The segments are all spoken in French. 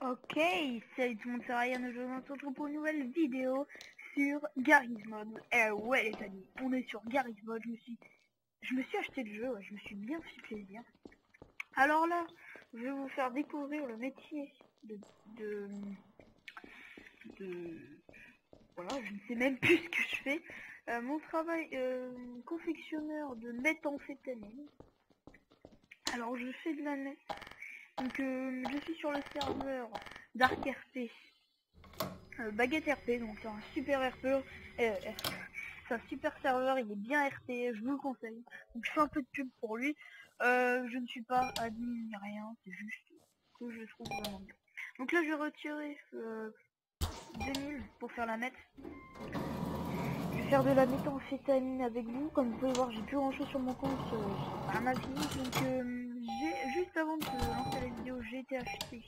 Ok, salut tout le monde, c'est Ryan, aujourd'hui on se retrouve pour une nouvelle vidéo sur Garry's Mod. Ouais les amis, on est sur Garry's Mod, je me suis acheté le jeu, ouais, je me suis bien fait plaisir. Alors là, je vais vous faire découvrir le métier de... Voilà, je ne sais même plus ce que je fais. Mon travail, confectionneur de méthamphétamine. Alors je fais de la net. Donc je suis sur le serveur Dark RP. Baguette RP, donc c'est un super RP, c'est un super serveur, il est bien RP, je vous le conseille. Donc je fais un peu de pub pour lui. Je ne suis pas admin ni rien, c'est juste que je le trouve vraiment bien. Donc là je vais retirer 2000 pour faire la meth. Je vais faire de la méthamphétamine avec vous. Comme vous pouvez voir, j'ai plus grand chose sur mon compte, c'est pas mal fini. Donc juste avant de lancer la vidéo, j'ai été acheté.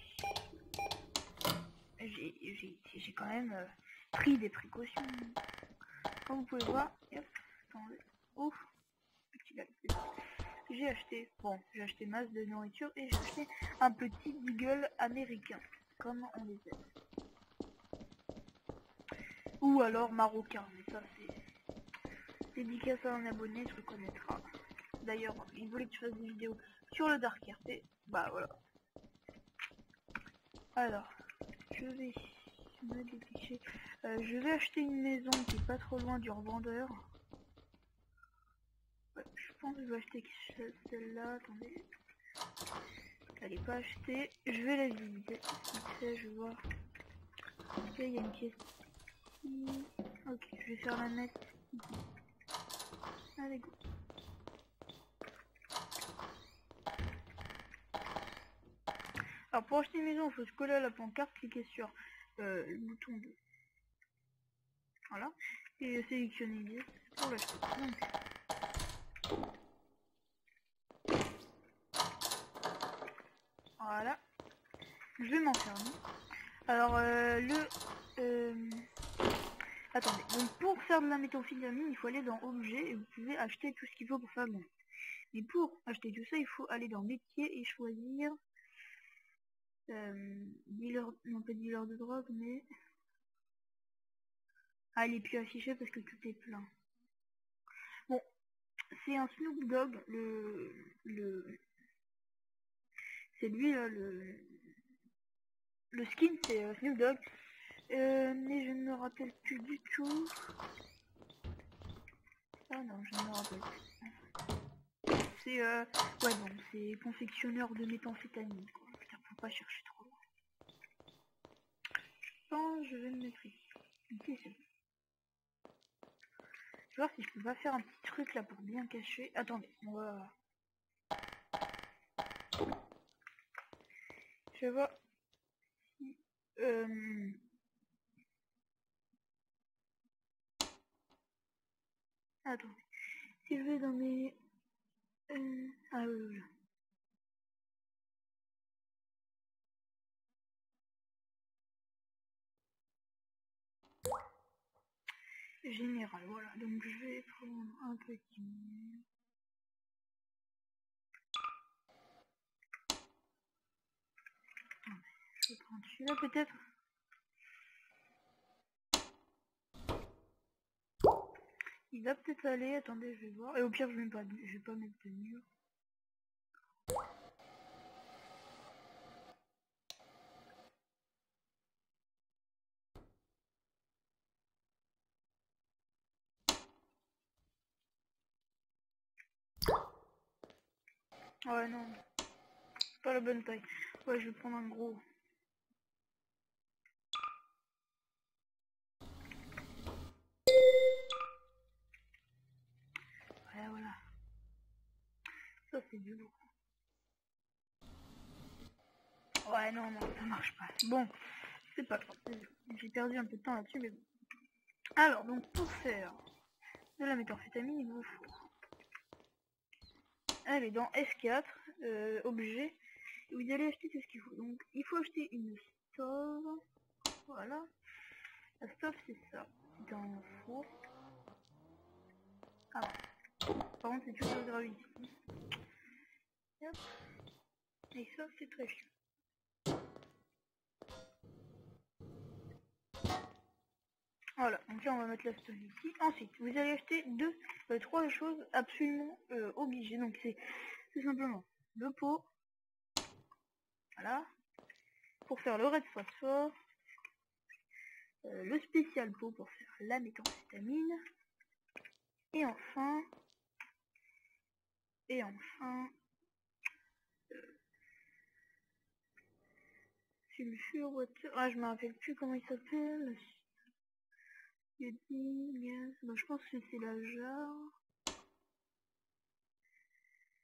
J'ai quand même pris des précautions. Comme vous pouvez voir, hop, attendez, ouf, petit lag. J'ai acheté masse de nourriture et j'ai acheté un petit deagle américain, comme on les aime. Ou alors marocain, mais ça c'est dédicace à un abonné, tu le connaîtras. D'ailleurs, il voulait que je fasse des vidéos sur le Dark RP, bah voilà. Alors, je vais me dépêcher. Je vais acheter une maison qui est pas trop loin du revendeur. Ouais, je pense que je vais acheter celle-là, attendez. Elle est pas achetée, je vais la visiter. Vite fait, je vais voir. Ok, il y a une pièce ici. Ok, je vais faire la mettre ici. Allez, go. Alors pour acheter une maison, il faut se coller à la pancarte, cliquer sur le bouton de... Voilà. Et sélectionner 10 pour l'acheter. Voilà. Je vais m'enfermer. Alors attendez, donc pour faire de la méthamphétamine, il faut aller dans objet et vous pouvez acheter tout ce qu'il faut pour faire de la... Mais pour acheter tout ça, il faut aller dans métier et choisir dealer, non pas dealer de drogue, mais... Ah, il est plus affiché parce que tout est plein. Bon, c'est un Snoop Dogg, c'est lui là, le skin c'est Snoop Dogg. Mais je ne me rappelle plus du tout. Ah non, je ne me rappelle plus. C'est ouais bon, c'est confectionneur de méthamphétamine quoi. Putain, faut pas chercher trop loin. Je pense je vais me mettre ici. Ok, c'est bon. Je vais voir si je peux pas faire un petit truc là pour bien cacher. Attendez, on va... Je vais voir si... Attendez. Si je vais dans mes... Ah oui, oui, oui. Général, voilà. Donc je vais prendre un petit... Je vais prendre celui-là peut-être. Il va peut-être aller, attendez, je vais voir. Et au pire, je vais pas mettre de mur. Ouais, non, pas la bonne taille. Ouais, je vais prendre un gros. Ouais, voilà. Ça, c'est du lourd. Ouais, non, non, ça marche pas. Bon, c'est pas grave. J'ai perdu un peu de temps là-dessus, mais bon. Alors, donc, pour faire de la méthamphétamine, il vous faut... Allez, dans S4, objet, vous allez acheter tout ce qu'il faut. Donc, il faut acheter une stove. Voilà. La stove, c'est ça. C'est un four. Ah, par contre, c'est toujours gravité. Hop. Et ça, c'est très chiant. Voilà, donc là on va mettre la stone ici. Ensuite, vous allez acheter trois choses absolument obligées. Donc c'est tout simplement le pot, voilà, pour faire le red phosphore, le spécial pot pour faire la méthamphétamine, et enfin, sulfure water. Ah, je me rappelle plus comment il s'appelle. Gaz. Bah, je pense que c'est la jarre.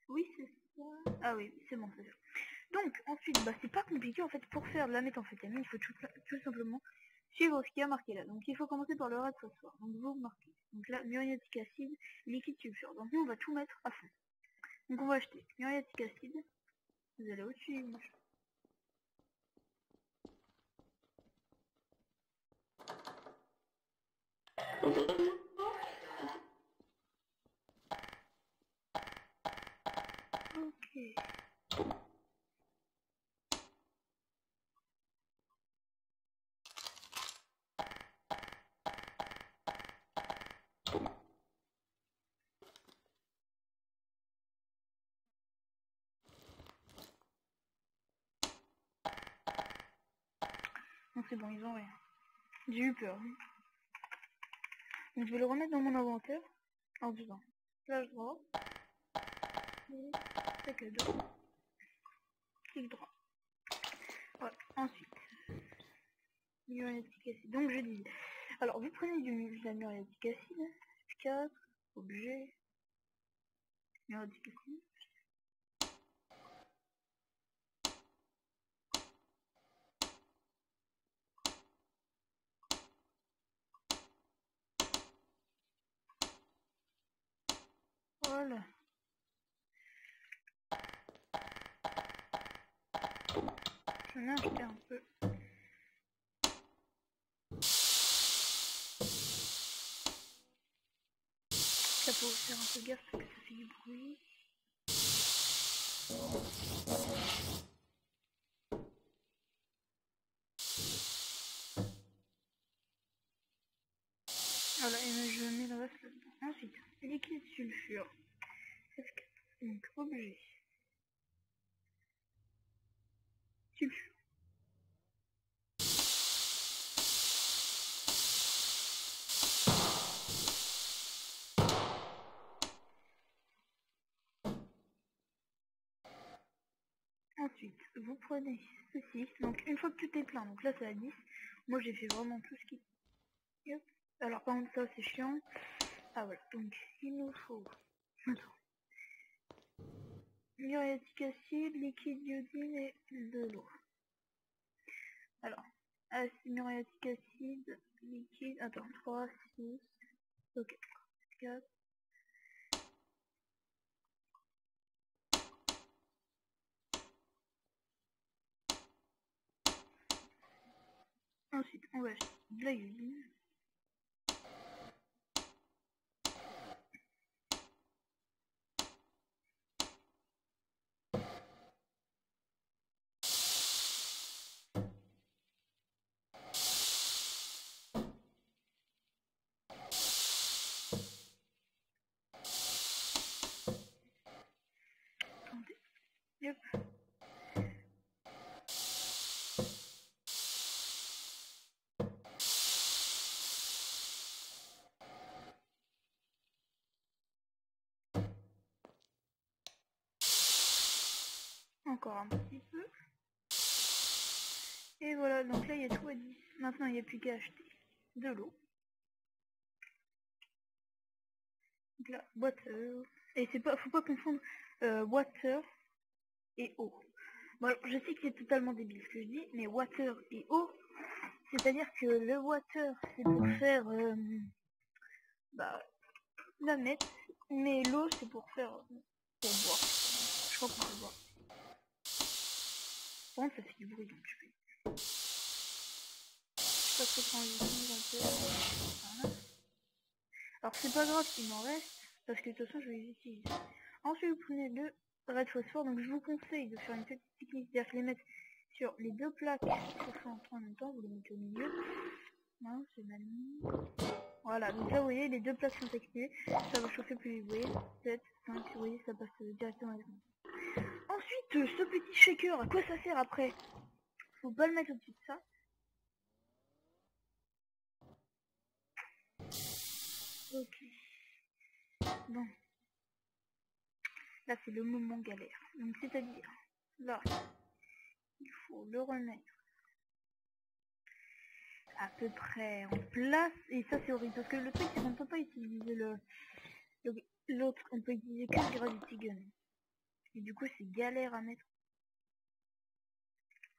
Oui, c'est ça. Ah oui, c'est bon, c'est ça. Donc, ensuite, bah, c'est pas compliqué en fait. Pour faire de la méthamphétamine, il faut tout simplement suivre ce qui a marqué là. Donc, il faut commencer par le red phosphore. Donc, vous marquez. Donc là, muriatique acide, liquide sulfure. Donc, nous, on va tout mettre à fond. Donc, on va acheter muriatique acide. Vous allez au-dessus. Ok. Non, c'est bon, ils ont rien. J'ai eu peur. Donc, je vais le remettre dans mon inventaire en faisant flash droit, et sac à dos, clic droit. Voilà. Ensuite, muriatique acide. Donc, je disais. Alors, vous prenez de la muriatique acide, 4, objet, muriatique acide. Voilà. J'en ai acheté un peu. Ça faut faire un peu gaffe parce que ça fait du bruit. Voilà, et je mets le reste là-dedans. Ensuite, liquide sulfure. Donc, objet. Sulfure. Ensuite, vous prenez ceci. Donc, une fois que tout est plein, donc là, c'est à 10. Moi, j'ai fait vraiment tout ce qui... Hop. Alors, par contre, ça, c'est chiant. Ah, voilà. Donc, il nous faut... Attends. Muriatique acide, liquide iodine et de l'eau. Alors, muriatique acide, liquide... Attends, 3, 6... Ok, 4... Ensuite, on va acheter de la iodine. Attendez. Hop. Encore un petit peu. Et voilà, donc là il y a tout à 10. Maintenant il n'y a plus qu'à acheter de l'eau. Donc là, water. Et c'est pas, faut pas confondre water et eau. Bon, alors, je sais que c'est totalement débile ce que je dis, mais water et eau, c'est-à-dire que le water c'est pour faire bah, la mettre, mais l'eau c'est pour faire pour boire. Je crois qu'on peut boire. Par contre ça fait du bruit donc je fais. Je passe le transition water. Voilà. Alors c'est pas grave s'il m'en reste, parce que de toute façon je vais les utiliser. Ensuite vous prenez le red phosphore, donc je vous conseille de faire une petite technique, c'est-à-dire les mettre sur les deux plaques qui sont en même temps, vous les mettez au milieu. Non, c'est mal mis. Voilà, donc là vous voyez les deux plaques sont activées, ça va chauffer plus vite, vous voyez, 7, 5, vous voyez, ça passe directement avec moi. Ensuite, ce petit shaker, à quoi ça sert après? Faut pas le mettre au-dessus de ça. Ok. Bon. Là c'est le moment galère. Donc c'est-à-dire, là, il faut le remettre à peu près en place. Et ça c'est horrible, parce que le truc c'est qu'on peut pas utiliser l'autre, on peut utiliser que le Gravity Gun. Et du coup c'est galère à mettre.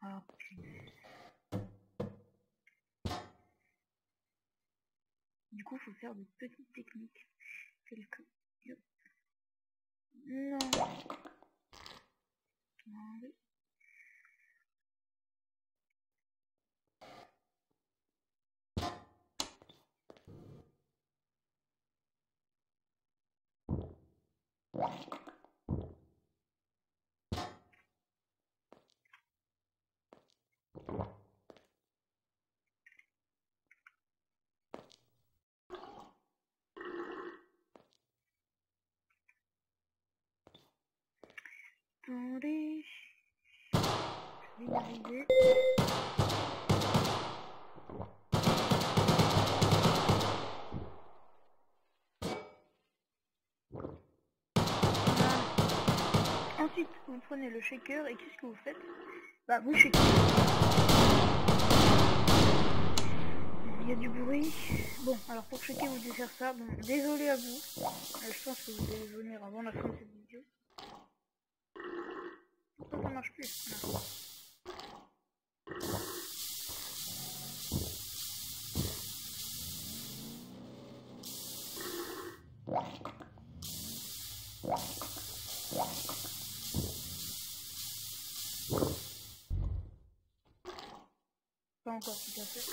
Ah punaise. Du coup faut faire de petites techniques. Quelques... Non. Attendez. Attendez. Je vais y arriver. Ensuite, vous prenez le shaker et qu'est-ce que vous faites? Bah, vous shakez. Il y a du bruit. Bon, alors pour shaker, vous devez faire ça. Bon, désolé à vous. Je pense que vous allez venir avant la fin de cette vidéo. Pourquoi ça marche plus? Non. Pas encore tout à fait.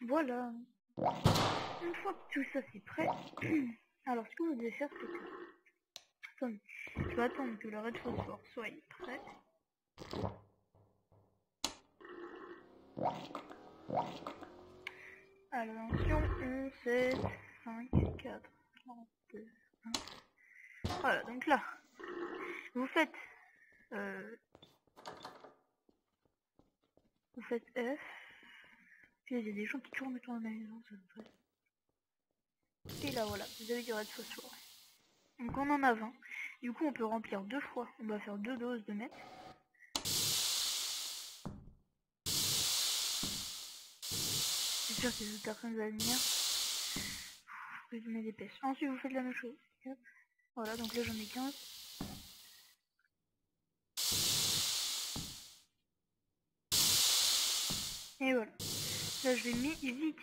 Voilà. Une fois que tout ça c'est prêt, alors ce que vous devez faire c'est que... Attendez, je vais attendre que le red phosphore soit prêt. Alors attention, 11, 7, 5, 4, 3, 2, 1. Voilà, donc là, vous faites F. Puis il y a des gens qui tournent dans la maison, ça me fait. Et là voilà, vous avez du red phosphore. Donc on en a 20. Du coup on peut remplir 2 fois. On va faire 2 doses de mètre. C'est sûr que les autres personnes vont venir. Je me dépêche. Ensuite vous faites la même chose. Hop. Voilà, donc là j'en ai 15. Et voilà. Là je vais mis vite.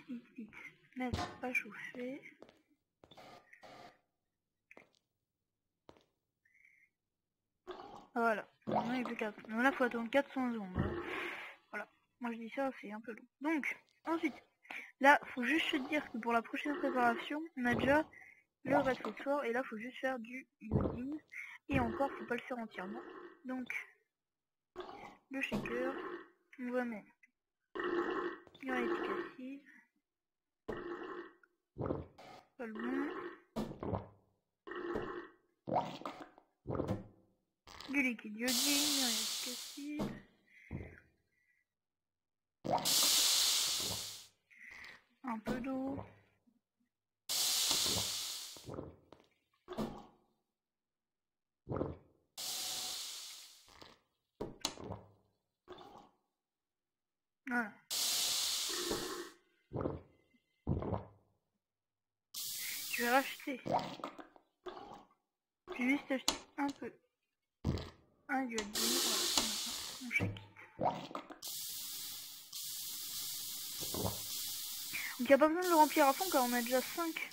Mettre à chauffer. Voilà. Maintenant il n'y a plus 4. Donc là il faut attendre 400 secondes. Voilà. Moi je dis ça, c'est un peu long. Donc, ensuite, là, faut juste se dire que pour la prochaine préparation, on a déjà le red phosphore et là faut juste faire du iodine. Et encore, faut pas le faire entièrement. Donc, le shaker, on va mettre l'urique acide. Pas le bon. Du liquide iodine, l'urique acide. Un peu d'eau. Voilà. Je vais racheter. Je vais juste acheter un peu. Un iodine. Voilà. On shake. Donc il n'y a pas besoin de le remplir à fond car on a déjà 5.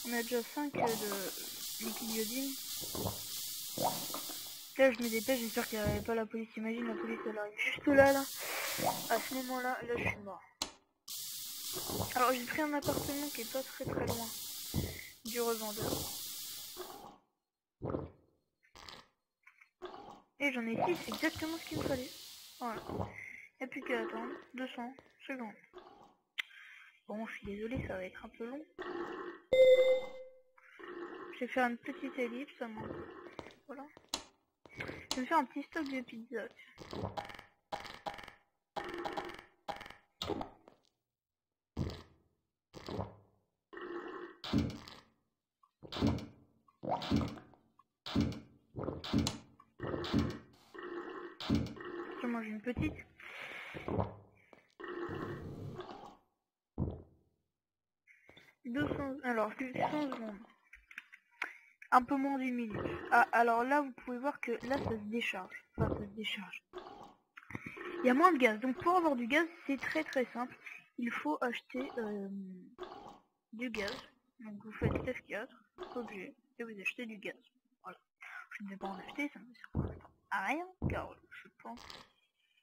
On a déjà 5 de liquide iodine. Là je me dépêche, j'espère qu'il n'y avait pas la police. Imagine la police elle arrive juste là. À ce moment là, je suis mort. Alors j'ai pris un appartement qui est pas très loin du revendeur. Et j'en ai 6, c'est exactement ce qu'il me fallait. Voilà. Et puis qu'à attendre 200 secondes. Bon, je suis désolé, ça va être un peu long. Je vais faire une petite ellipse, ça manque. Voilà. Je vais me faire un petit stock de pizza. Je mange une petite. Alors, 100 secondes. Un peu moins d'une minute. Ah, alors là, vous pouvez voir que là, ça se décharge. Enfin, ça se décharge. Il y a moins de gaz. Donc, pour avoir du gaz, c'est très très simple. Il faut acheter du gaz. Donc, vous faites F4, objet, et vous achetez du gaz. Voilà. Je ne vais pas en acheter, ça ne me sert à rien, car je pense...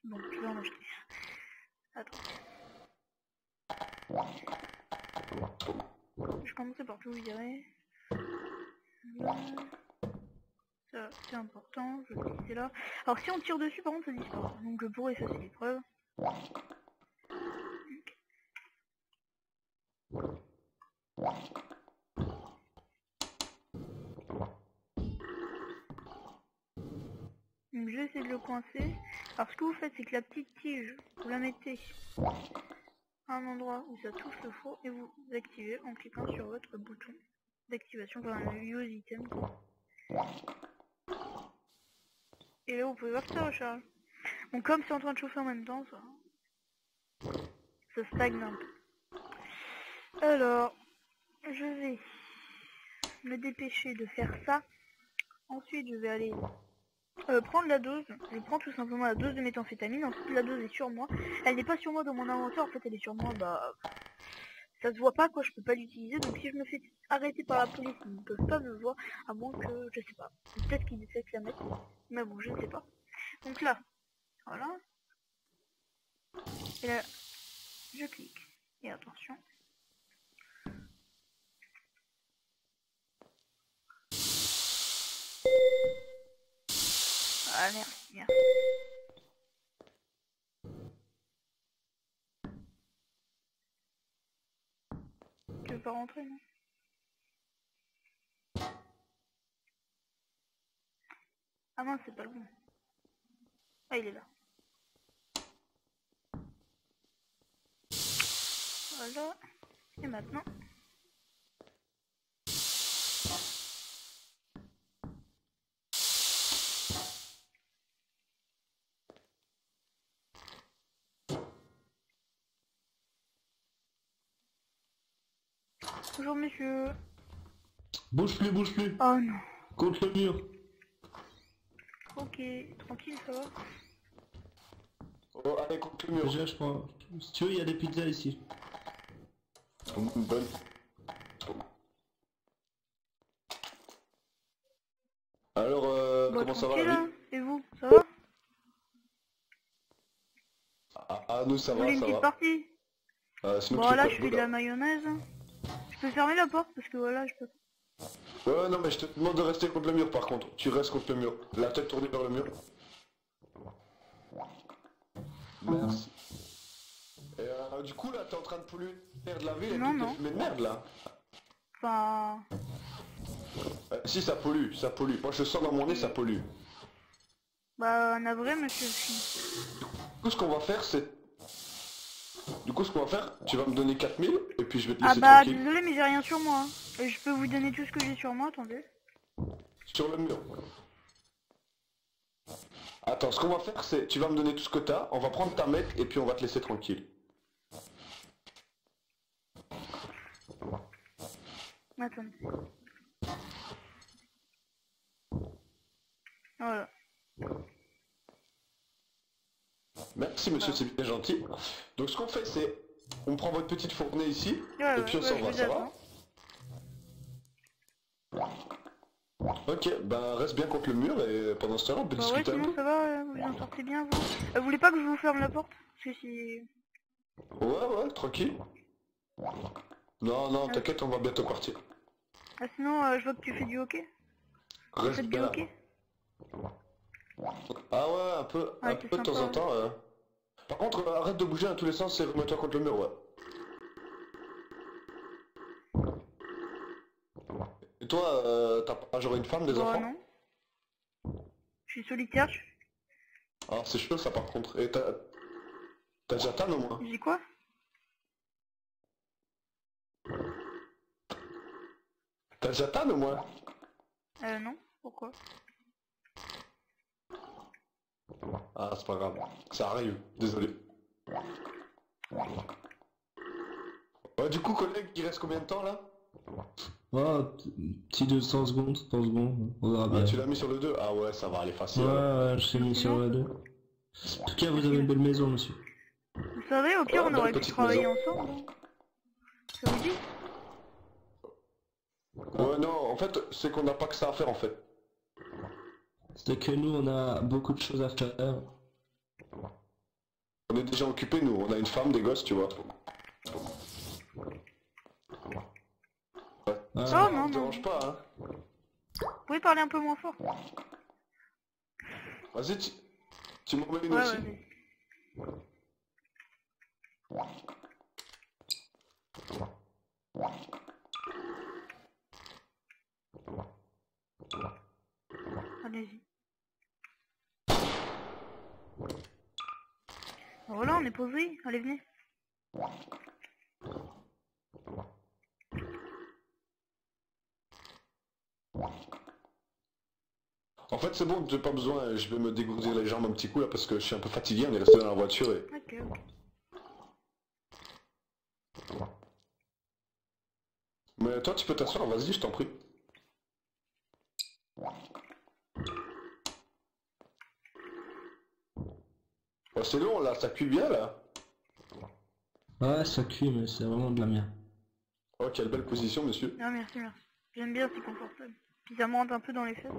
Donc, je vais en acheter. Attends. Je commencerai par tout virer. Ça, c'est important, je vais le laisser là. Alors si on tire dessus, par contre, ça disparaît. Donc je pourrais effacer les preuves. Donc je vais essayer de le coincer. Alors ce que vous faites, c'est que la petite tige, vous la mettez à un endroit où ça touche le four et vous activez en cliquant sur votre bouton d'activation, enfin un use item. Et là vous pouvez voir que ça recharge. Donc comme c'est en train de chauffer en même temps, ça stagne un peu. Alors, je vais me dépêcher de faire ça. Ensuite, je vais aller prendre la dose. Je prends tout simplement la dose de méthamphétamine. Ensuite, la dose est sur moi. Elle n'est pas sur moi dans mon inventaire. En fait, elle est sur moi. Bah, ça se voit pas quoi. Je peux pas l'utiliser. Donc, si je me fais arrêter par la police, ils ne peuvent pas me voir. À moins que, je sais pas. Peut-être qu'ils essaient de la mettre. Mais bon, je ne sais pas. Donc là, voilà. Et là, je clique. Et attention. Ah, merci, merci. Tu veux pas rentrer, non? Ah non, c'est pas le bon. Ah, il est là. Voilà. Et maintenant... Bonjour, monsieur. Bouge plus, bouge plus. Oh non. Contre le mur. Ok, tranquille, ça va. Oh, allez, contre le mur. Déjà, je prends... Si tu veux, il y a des pizzas ici. Bonne. Alors, Bah, comment ça va tranquille, la vie? hein. Et vous, ça va? Nous, ça Vous va, voulez une ça petite va. partie? Sinon, Bon, tu fais là, quoi je de fais beau, de la là? mayonnaise. Je peux fermer la porte parce que voilà, je peux. Ouais, non, mais je te demande de rester contre le mur, par contre. Tu restes contre le mur. La tête tournée vers le mur. Merci. Et du coup, là, t'es en train de polluer l'air de la ville avec Non, toutes tes non. fumées de merde, là. Enfin... Si, ça pollue, ça pollue. Moi, je sens dans mon nez, ça pollue. Bah, navré, monsieur. Du coup, ce qu'on va faire, c'est... Du coup, ce qu'on va faire, tu vas me donner 4000 et puis je vais te Ah laisser bah, tranquille. désolé, mais j'ai rien sur moi. Et je peux vous donner tout ce que j'ai sur moi, attendez. Sur le mur. Attends, ce qu'on va faire, c'est... Tu vas me donner tout ce que t'as, on va prendre ta mec et puis on va te laisser tranquille. Attendez. Voilà. Merci monsieur, c'est bien gentil. Donc ce qu'on fait, c'est... On prend votre petite fournée ici, Ouais, et puis on s'en je va, vous ça attends. va? Ok, ben reste bien contre le mur et pendant ce temps-là, on peut Bah ouais, discuter un sinon peu. ça va, vous en sortez bien, vous. Vous voulez pas que je vous ferme la porte? Parce que si... Ouais, tranquille. Non, non, t'inquiète, on va bientôt partir. Ah, sinon, je vois que tu fais du hockey. Vous Reste faites du bien là. hockey? Ah ouais, un peu Ouais, de c'est temps en sympa. temps. Par contre, arrête de bouger dans tous les sens et remets-toi contre le mur, ouais. Et toi, t'as pas genre une femme, des Bon, enfants? non. Je suis solitaire. Ah, c'est chaud ça par contre. Et t'as déjà Tan au moins? J'ai quoi? T'as déjà Tan au moins? Non. Pourquoi? Ah, c'est pas grave. Ça arrive, désolé. Ouais, du coup, collègue, il reste combien de temps là? Oh, petit de 100 secondes, 100 secondes, on verra Ah, bien. tu l'as mis sur le 2? Ah ouais, ça va aller facile. Ouais, alors. ouais, je t'ai mis sur le 2. En tout cas, vous avez une belle maison, monsieur. Vous savez, au pire, Ouais, on belle aurait pu petite travailler maison. ensemble. Hein. Ça vous dit? Ouais, non, en fait, c'est qu'on n'a pas que ça à faire en fait. C'est que nous, on a beaucoup de choses à faire. On est déjà occupés, nous. On a une femme, des gosses, tu vois. Ouais. Ah, Ça Oh, non, te non. dérange pas, hein? Vous pouvez parler un peu moins fort? Vas-y, tu m'en mets une Ouais, aussi. vas-y. Allez-y. Voilà, on est posé. Allez, venez. En fait, c'est bon, j'ai pas besoin, je vais me dégourdir les jambes un petit coup là parce que je suis un peu fatigué, on est resté dans la voiture et... Ok, ok. Mais toi, tu peux t'asseoir, vas-y, je t'en prie. Oh, c'est long là, ça cuit bien là. ouais, ça cuit, mais c'est vraiment de la merde. Oh, quelle belle position, monsieur. Non, merci, merci. J'aime bien, c'est confortable. Puis ça me rentre un peu dans les fesses.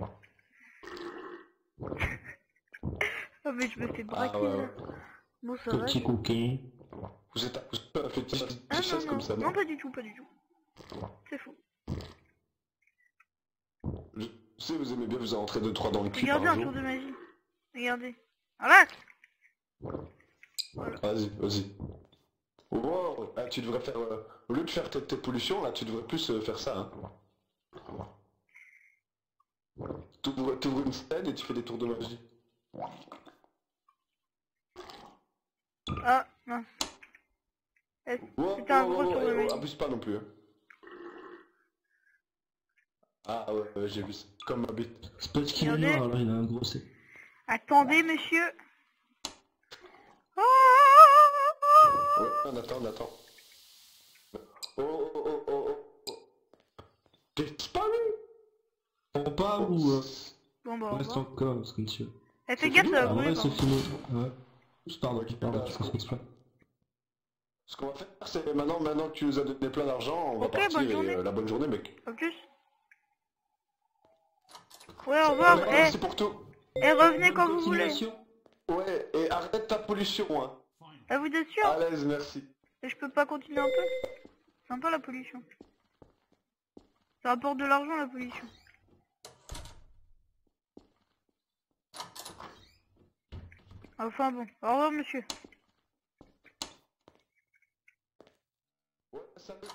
Ah, mais je me fais braquer Ah ouais, là. ouais. Bon, ça Ton va. petit coquin. Vous êtes un fétiche Ah, chasse non, comme non. ça, non? Non, pas du tout, pas du tout. C'est faux. Je sais, vous aimez bien vous en rentrer 2-3 dans le cul Regardez par un jour. tour de magie. Regardez. Voilà. Vas-y, vas-y. Wow, ah, tu devrais faire... au lieu de faire tes pollutions, là, tu devrais plus faire ça, hein. T'ouvres une scène et tu fais des tours de magie. Ah, mince. Wow, C'était un wow, gros wow, tour de magie. abuse pas non plus, hein. Ah ouais, ouais, j'ai vu ça. Comme ma bite. C'est parce qu'il est Regardez. noir, alors il a un gros C. Attendez, monsieur. Ouais, on attend, on attend. Oh, oh, oh, oh, oh. T'es disparu? On part Oh, ou... Bon, bah, on au reste revoir. encore, parce que monsieur... Eh, fais c'est gaffe, fini, ça là. va Ah brûler, ouais, par c'est contre. fini. Ouais. Pardon, Ok, pardon, bah, je pense exprès. ce qu'on va faire, c'est maintenant que tu nous as donné plein d'argent, on va Ok, partir bonne et journée. la bonne journée, mec. En plus. Ouais, au revoir. Eh, Merci pour tout. revenez Bonne quand vous voulez. continuation. Ouais, et arrête ta pollution, hein. Ah, vous êtes sûr? À l'aise, merci. Et je peux pas continuer un peu? Sympa la pollution. Ça rapporte de l'argent la pollution. Enfin bon, au revoir monsieur. Ouais, salut.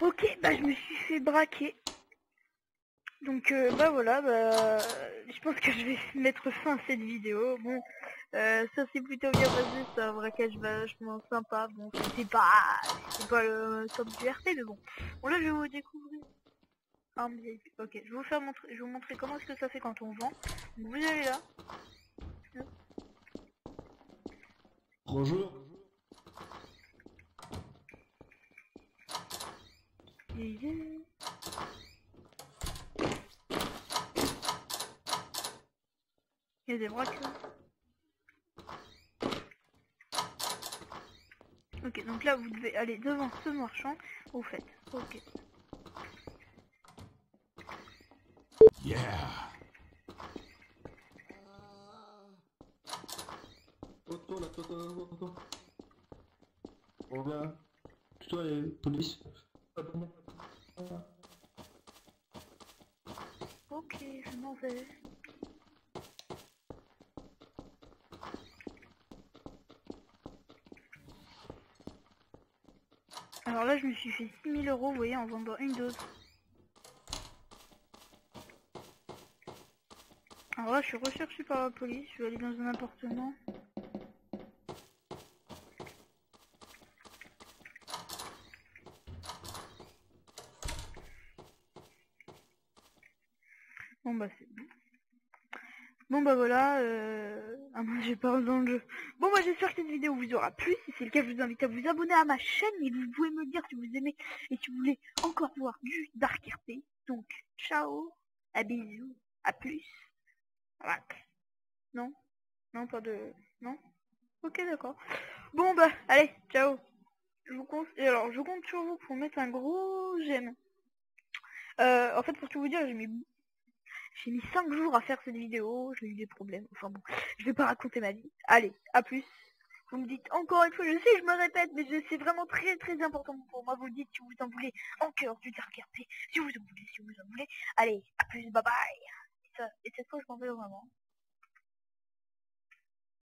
Ok, bah je me suis fait braquer. Donc bah voilà, bah je pense que je vais mettre fin à cette vidéo. Bon, ça s'est plutôt bien passé, c'est un braquage vachement sympa. Bon, c'est pas le top du RP, mais bon. Bon là je vais vous découvrir un biais. Ok, je vais vous montrer comment est-ce que ça fait quand on vend. Donc vous allez là. Bonjour. Il y a des braqueurs. Ok, donc là vous devez aller devant ce marchand. Vous faites. Ok. Yeah. Attends, attends. On vient. Toi, les police. Non, c'est... Alors là, je me suis fait 6000 €, vous voyez, en vendant une dose. Alors là, je suis recherché par la police. Je vais aller dans un appartement. Bon bah c'est bon. Bon bah voilà, ah non, j'ai pas dans le jeu. Bon bah j'espère que cette vidéo vous aura plu. Si c'est le cas, je vous invite à vous abonner à ma chaîne et vous pouvez me dire si vous aimez et si vous voulez encore voir du Dark RP. Donc ciao, à bisous, à plus. Voilà. Non, non pas de, non. Ok d'accord. Bon bah allez, ciao. Je vous compte, et alors je compte sur vous pour mettre un gros j'aime. En fait pour tout vous dire, j'ai mis 5 jours à faire cette vidéo, j'ai eu des problèmes, enfin bon, je vais pas raconter ma vie. Allez, à plus. Vous me dites encore une fois, je sais, je me répète, mais c'est vraiment très très important pour moi. Vous le dites si vous en voulez encore du Dark RP, si vous en voulez, si vous en voulez. Allez, à plus, bye bye. Et cette fois, je m'en vais vraiment.